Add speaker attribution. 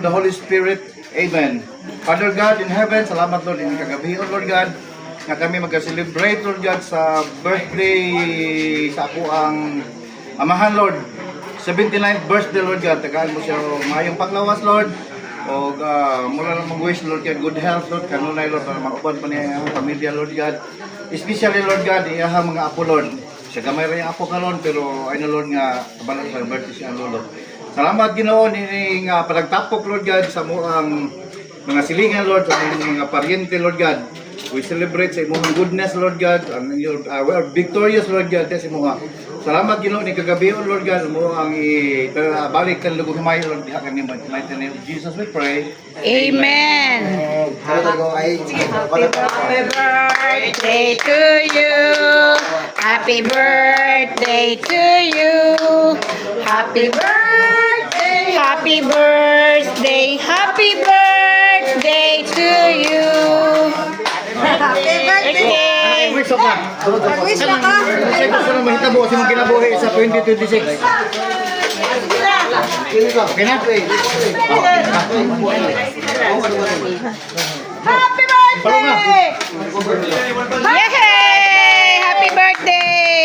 Speaker 1: the Holy Spirit. Amen. Father God in heaven, salamat Lord in kagabi, O Lord God, na kami mag-celebrate, Lord God, sa birthday sa ako ang amahan, Lord. 79th birthday, Lord God. Tagaan mo siya mayong panglawas, Lord. O mula lang mag-wish, Lord God, good health, Lord. Kanunay, Lord, para mauban pa niya ang pamilya, Lord God. Especially, Lord God, iyahang mga apo, Lord. Siya gamay rin yung apo ka, Lord, pero ay na, Lord, nga kabalang sa birthday siya, Lord. Salamat, Ginoo, ni nga palagtapok, Lord God, sa muang mga silingan, Lord, sa mga paryente, Lord God. We celebrate sa imong goodness, Lord God. We are victorious, Lord God. Sa imong salamat, Ginoo, ni kagabi, Lord God. Mo ang balik kan lugog gamay, Lord. Diha kami mighty name of Jesus we pray.
Speaker 2: Amen. Happy birthday to you. Happy birthday to you. Happy birthday. Happy birthday. Happy birthday to you. Happy birthday.
Speaker 1: Wish ka.
Speaker 2: Wish na ka.
Speaker 1: Wish ka sa mahitabo sa mga kinabuhi sa 2026. Okay na?
Speaker 2: Happy birthday! Yay! Happy birthday!